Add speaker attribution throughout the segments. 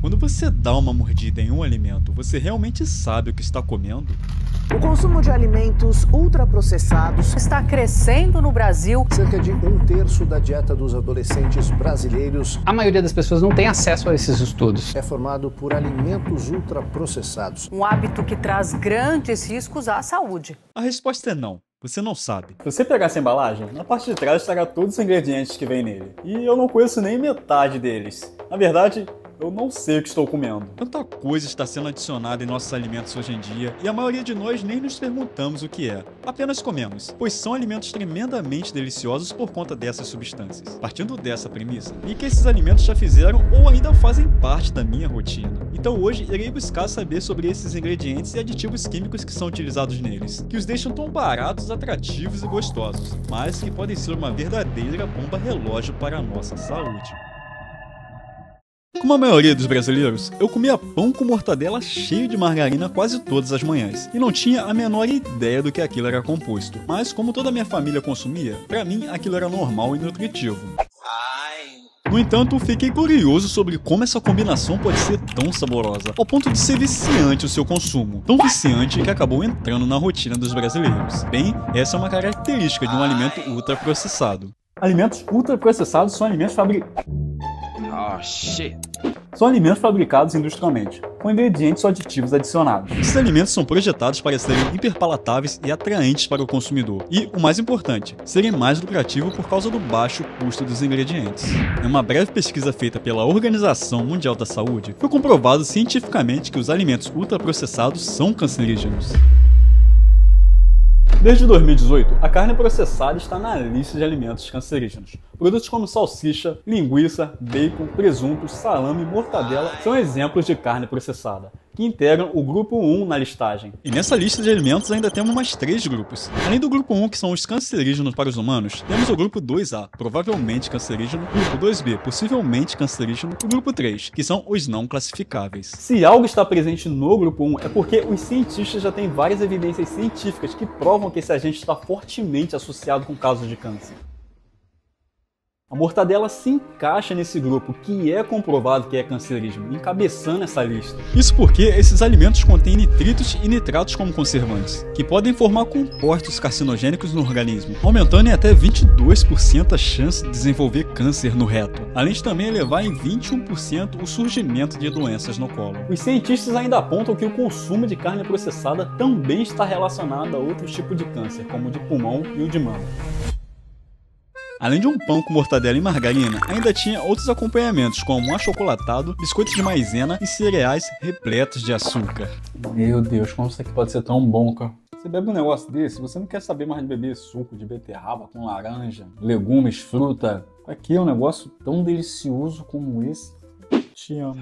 Speaker 1: Quando você dá uma mordida em um alimento, você realmente sabe o que está comendo?
Speaker 2: O consumo de alimentos ultraprocessados
Speaker 3: está crescendo no Brasil.
Speaker 4: Cerca de 1/3 da dieta dos adolescentes brasileiros.
Speaker 5: A maioria das pessoas não tem acesso a esses estudos.
Speaker 4: É formado por alimentos ultraprocessados.
Speaker 3: Um hábito que traz grandes riscos à saúde.
Speaker 1: A resposta é não. Você não sabe.
Speaker 6: Se você pegar essa embalagem, na parte de trás estará todos os ingredientes que vem nele. E eu não conheço nem metade deles. Na verdade, eu não sei o que estou comendo.
Speaker 1: Tanta coisa está sendo adicionada em nossos alimentos hoje em dia e a maioria de nós nem nos perguntamos o que é. Apenas comemos, pois são alimentos tremendamente deliciosos por conta dessas substâncias. Partindo dessa premissa, e que esses alimentos já fizeram ou ainda fazem parte da minha rotina. Então hoje irei buscar saber sobre esses ingredientes e aditivos químicos que são utilizados neles, que os deixam tão baratos, atrativos e gostosos, mas que podem ser uma verdadeira bomba relógio para a nossa saúde. Como a maioria dos brasileiros, eu comia pão com mortadela cheio de margarina quase todas as manhãs, e não tinha a menor ideia do que aquilo era composto. Mas como toda a minha família consumia, pra mim aquilo era normal e nutritivo. No entanto, fiquei curioso sobre como essa combinação pode ser tão saborosa, ao ponto de ser viciante o seu consumo, tão viciante que acabou entrando na rotina dos brasileiros. Bem, essa é uma característica de um alimento ultraprocessado.
Speaker 6: Alimentos ultraprocessados são alimentos São alimentos fabricados industrialmente, com ingredientes ou aditivos adicionados.
Speaker 1: Esses alimentos são projetados para serem hiperpalatáveis e atraentes para o consumidor. E, o mais importante, serem mais lucrativos por causa do baixo custo dos ingredientes. Em uma breve pesquisa feita pela Organização Mundial da Saúde, foi comprovado cientificamente que os alimentos ultraprocessados são cancerígenos.
Speaker 6: Desde 2018, a carne processada está na lista de alimentos cancerígenos. Produtos como salsicha, linguiça, bacon, presunto, salame e mortadela são exemplos de carne processada, que integram o grupo 1 na listagem.
Speaker 1: E nessa lista de alimentos ainda temos mais 3 grupos. Além do grupo 1, que são os cancerígenos para os humanos, temos o grupo 2A, provavelmente cancerígeno, grupo 2B, possivelmente cancerígeno, e o grupo 3, que são os não classificáveis.
Speaker 6: Se algo está presente no grupo 1, é porque os cientistas já têm várias evidências científicas que provam que esse agente está fortemente associado com casos de câncer. A mortadela se encaixa nesse grupo, que é comprovado que é cancerígeno, encabeçando essa lista.
Speaker 1: Isso porque esses alimentos contêm nitritos e nitratos como conservantes, que podem formar compostos carcinogênicos no organismo, aumentando em até 22% a chance de desenvolver câncer no reto, além de também elevar em 21% o surgimento de doenças no colo.
Speaker 6: Os cientistas ainda apontam que o consumo de carne processada também está relacionado a outros tipos de câncer, como o de pulmão e o de mama.
Speaker 1: Além de um pão com mortadela e margarina, ainda tinha outros acompanhamentos como achocolatado, biscoitos de maisena e cereais repletos de açúcar.
Speaker 6: Meu Deus, como isso aqui pode ser tão bom, cara. Você bebe um negócio desse, você não quer saber mais de beber suco de beterraba com laranja, legumes, fruta. Aqui é um negócio tão delicioso como esse. Te amo.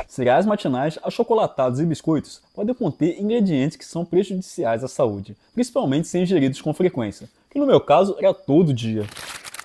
Speaker 6: Cereais matinais, achocolatados e biscoitos podem conter ingredientes que são prejudiciais à saúde, principalmente se ingeridos com frequência, que no meu caso era todo dia.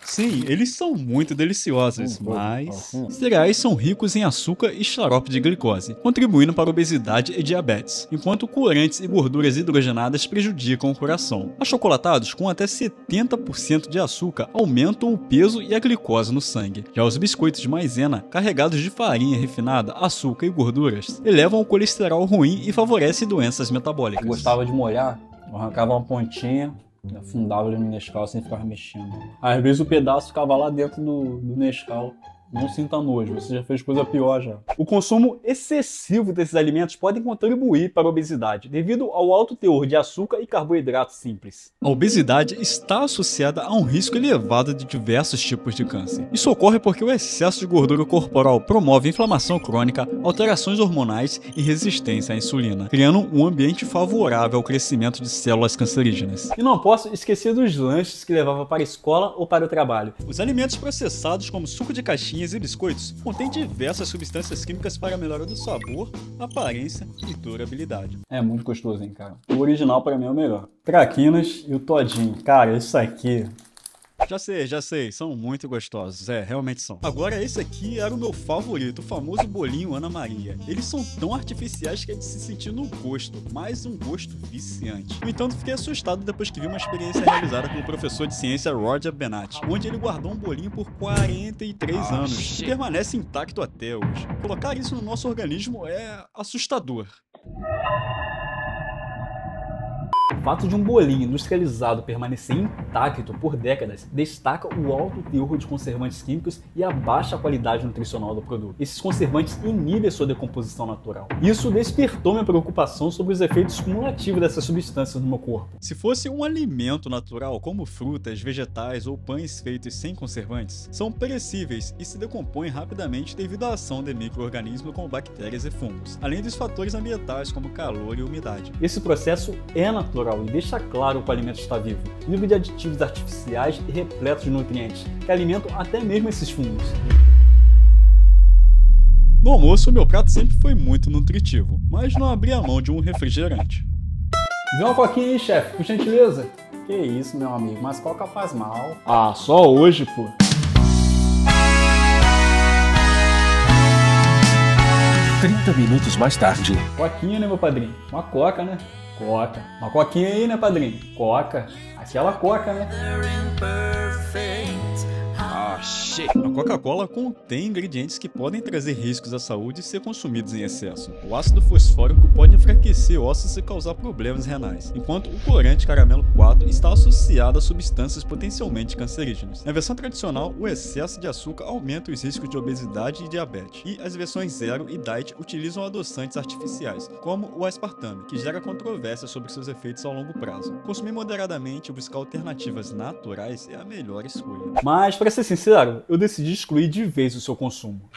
Speaker 1: Sim, eles são muito deliciosos, mas cereais são ricos em açúcar e xarope de glicose, contribuindo para a obesidade e diabetes, enquanto corantes e gorduras hidrogenadas prejudicam o coração. Achocolatados com até 70% de açúcar aumentam o peso e a glicose no sangue. Já os biscoitos de maisena, carregados de farinha refinada, açúcar e gorduras, elevam o colesterol ruim e favorecem doenças metabólicas.
Speaker 6: Eu gostava de molhar, eu arrancava uma pontinha, afundava ele no Nescau sem ficar mexendo. Às vezes o pedaço ficava lá dentro do Nescau. Não sinta nojo, você já fez coisa pior já. O consumo excessivo desses alimentos pode contribuir para a obesidade, devido ao alto teor de açúcar e carboidratos simples.
Speaker 1: A obesidade está associada a um risco elevado de diversos tipos de câncer. Isso ocorre porque o excesso de gordura corporal promove inflamação crônica, alterações hormonais e resistência à insulina, criando um ambiente favorável ao crescimento de células cancerígenas.
Speaker 6: E não posso esquecer dos lanches que levava para a escola ou para o trabalho.
Speaker 1: Os alimentos processados, como suco de caixinha e biscoitos contêm diversas substâncias químicas para a melhora do sabor, aparência e durabilidade.
Speaker 6: É muito gostoso, hein, cara. O original para mim é o melhor. Traquinas e o todinho. Cara, isso aqui
Speaker 1: Já sei, são muito gostosos, realmente são. Agora esse aqui era o meu favorito, o famoso bolinho Ana Maria. Eles são tão artificiais que é de se sentir no gosto, mas um gosto viciante. No entanto, fiquei assustado depois que vi uma experiência realizada com o professor de ciência Roger Benatti, onde ele guardou um bolinho por 43 anos e permanece intacto até hoje. Colocar isso no nosso organismo é assustador.
Speaker 6: O fato de um bolinho industrializado permanecer intacto por décadas destaca o alto teor de conservantes químicos e a baixa qualidade nutricional do produto. Esses conservantes inibem a sua decomposição natural. Isso despertou minha preocupação sobre os efeitos cumulativos dessas substâncias no meu corpo.
Speaker 1: Se fosse um alimento natural, como frutas, vegetais ou pães feitos sem conservantes, são perecíveis e se decompõem rapidamente devido à ação de micro-organismos como bactérias e fungos, além dos fatores ambientais como calor e umidade.
Speaker 6: Esse processo é natural e deixa claro que o alimento está vivo, livre de aditivos artificiais e repleto de nutrientes, que alimentam até mesmo esses fungos.
Speaker 1: No almoço, o meu prato sempre foi muito nutritivo, mas não abria mão de um refrigerante.
Speaker 6: Vê uma coquinha aí, chefe, por gentileza. Que isso, meu amigo, mas coca faz mal.
Speaker 1: Ah, só hoje, pô.
Speaker 7: Minutos mais tarde.
Speaker 6: Coquinha, né, meu padrinho? Uma coca, né? Coca. Uma coquinha aí, né, padrinho? Coca. Aquela coca, né?
Speaker 1: A Coca-Cola contém ingredientes que podem trazer riscos à saúde se consumidos em excesso. O ácido fosfórico pode enfraquecer ossos e causar problemas renais, enquanto o corante caramelo 4 está associado a substâncias potencialmente cancerígenas. Na versão tradicional, o excesso de açúcar aumenta os riscos de obesidade e diabetes, e as versões Zero e Diet utilizam adoçantes artificiais, como o aspartame, que gera controvérsia sobre seus efeitos ao longo prazo. Consumir moderadamente e buscar alternativas naturais é a melhor escolha.
Speaker 6: Mas, para ser sincero, eu decidi excluir de vez o seu consumo.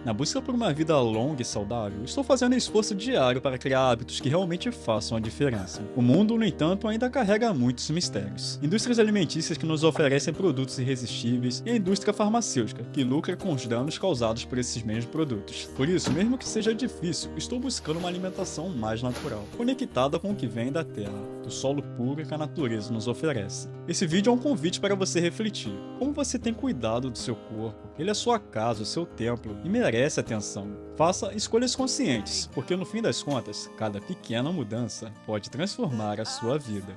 Speaker 1: Na busca por uma vida longa e saudável, estou fazendo um esforço diário para criar hábitos que realmente façam a diferença. O mundo, no entanto, ainda carrega muitos mistérios. Indústrias alimentícias que nos oferecem produtos irresistíveis e a indústria farmacêutica, que lucra com os danos causados por esses mesmos produtos. Por isso, mesmo que seja difícil, estou buscando uma alimentação mais natural, conectada com o que vem da terra, do solo puro que a natureza nos oferece. Esse vídeo é um convite para você refletir. Como você tem cuidado do seu corpo? Ele é sua casa, o seu templo, e merece atenção. Faça escolhas conscientes, porque no fim das contas, cada pequena mudança pode transformar a sua vida.